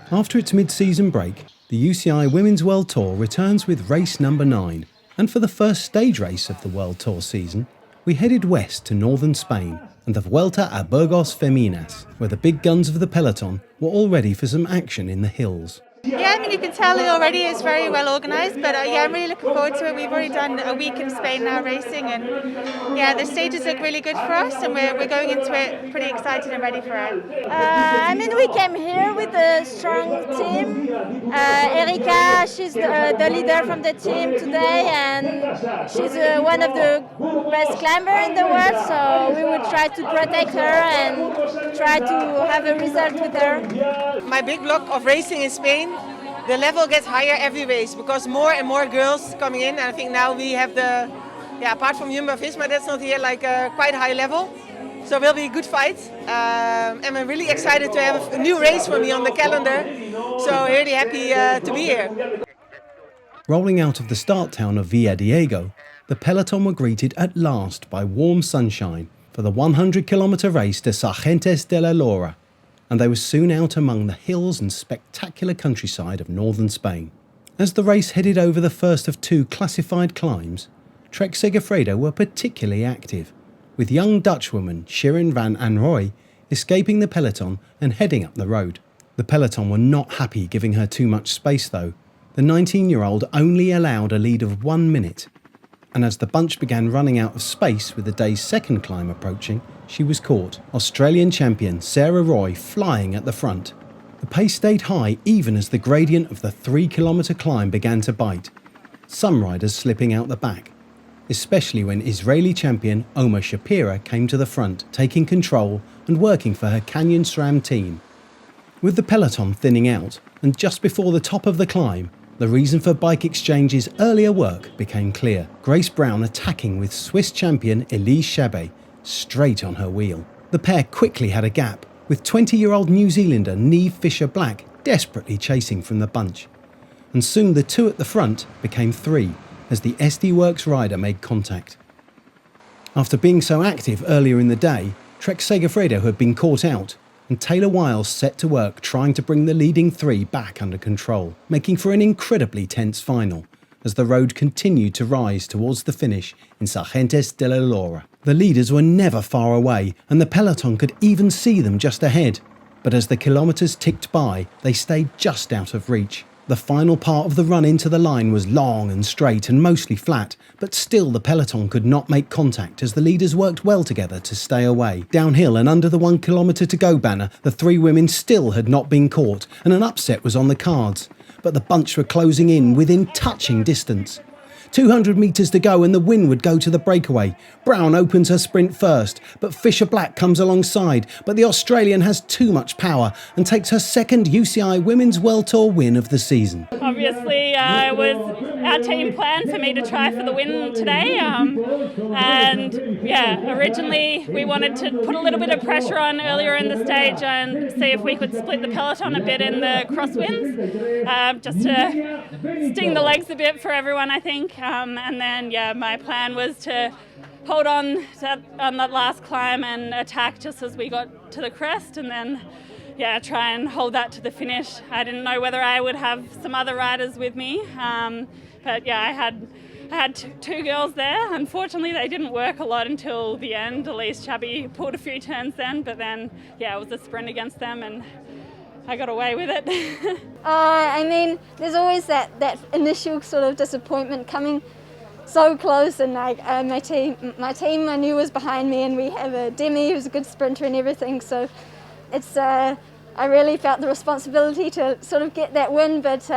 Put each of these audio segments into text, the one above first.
After its mid-season break, the UCI Women's World Tour returns with race number 9. And for the first stage race of the World Tour season, we headed west to northern Spain and the Vuelta a Burgos Femeninas, where the big guns of the peloton were all ready for some action in the hills. Yeah, I mean, you can tell it already is very well organised, but yeah, I'm really looking forward to it. We've already done a week in Spain now racing, and yeah, the stages look really good for us, and we're going into it pretty excited and ready for it. I mean, we came here with a strong team. Erika, she's the leader from the team today, and she's one of the best climbers in the world, so we would try to protect her and try to have a result with her. My big block of racing in Spain, the level gets higher every race because more and more girls coming in, and I think now we have apart from Jumbo-Visma, that's not here, like a quite high level. So it will be a good fight, and I'm really excited to have a new race for me on the calendar, so really happy to be here. Rolling out of the start town of Villadiego, the peloton were greeted at last by warm sunshine for the 100-kilometre race to Sargentes de la Lora, and they were soon out among the hills and spectacular countryside of northern Spain. As the race headed over the first of 2 classified climbs, Trek Segafredo were particularly active, with young Dutchwoman Shirin van Anrooy escaping the peloton and heading up the road. The peloton were not happy giving her too much space though. The 19-year-old only allowed a lead of 1 minute, and as the bunch began running out of space with the day's second climb approaching, she was caught. Australian champion Sarah Roy flying at the front. The pace stayed high even as the gradient of the 3-kilometre climb began to bite, some riders slipping out the back, especially when Israeli champion Omer Shapira came to the front, taking control and working for her Canyon SRAM team. With the peloton thinning out, and just before the top of the climb, the reason for Bike Exchange's earlier work became clear. Grace Brown attacking with Swiss champion Elise Chabet straight on her wheel. The pair quickly had a gap, with 20-year-old New Zealander Niamh Fisher-Black desperately chasing from the bunch. And soon the 2 at the front became 3 as the SD Works rider made contact. After being so active earlier in the day, Trek Segafredo had been caught out, and Taylor Wiles set to work trying to bring the leading 3 back under control, making for an incredibly tense final as the road continued to rise towards the finish in Sargentes de la Lora. The leaders were never far away, and the peloton could even see them just ahead. But as the kilometres ticked by, they stayed just out of reach. The final part of the run into the line was long and straight and mostly flat, but still the peloton could not make contact as the leaders worked well together to stay away. Downhill and under the 1 kilometre to go banner, the 3 women still had not been caught, and an upset was on the cards. But the bunch were closing in within touching distance. 200 metres to go and the win would go to the breakaway. Brown opens her sprint first, but Fisher-Black comes alongside, but the Australian has too much power and takes her second UCI Women's World Tour win of the season. Obviously, it was our team plan for me to try for the win today, originally we wanted to put a little bit of pressure on earlier in the stage and see if we could split the peloton a bit in the crosswinds, just to sting the legs a bit for everyone, I think. My plan was to hold on that last climb and attack just as we got to the crest, and then try and hold that to the finish. I didn't know whether I would have some other riders with me, I had 2 girls there. Unfortunately, they didn't work a lot until the end. Elise Chabet pulled a few turns then, but then it was a sprint against them, and I got away with it. There's always that initial sort of disappointment coming so close, and my team I knew was behind me, and we have a Demi who's a good sprinter and everything, so it's I really felt the responsibility to sort of get that win, but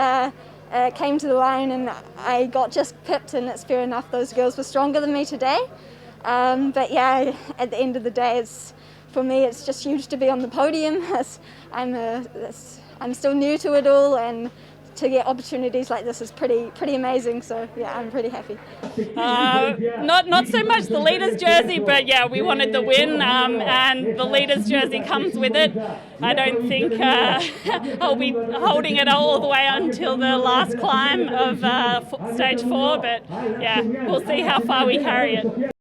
came to the line and I got just pipped, and it's fair enough, those girls were stronger than me today, at the end of the day, for me it's just huge to be on the podium. I'm still new to it all, and to get opportunities like this is pretty amazing, so I'm pretty happy. Not so much the leader's jersey, but we wanted the win, and the leader's jersey comes with it. I don't think I'll be holding it all the way until the last climb of stage 4, but we'll see how far we carry it.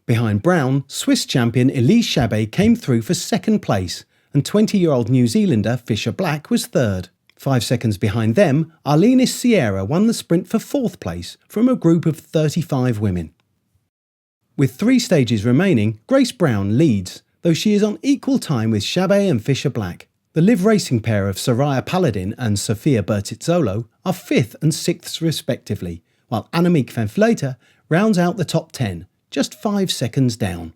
Behind Brown, Swiss champion Elise Chabet came through for second place and 20-year-old New Zealander Fisher Black was third. 5 seconds behind them, Arlenis Sierra won the sprint for fourth place from a group of 35 women. With 3 stages remaining, Grace Brown leads, though she is on equal time with Chabet and Fisher Black. The live racing pair of Soraya Paladin and Sofia Bertizzolo are 5th and 6th respectively, while Annemiek van Vleuten rounds out the top 10, just 5 seconds down.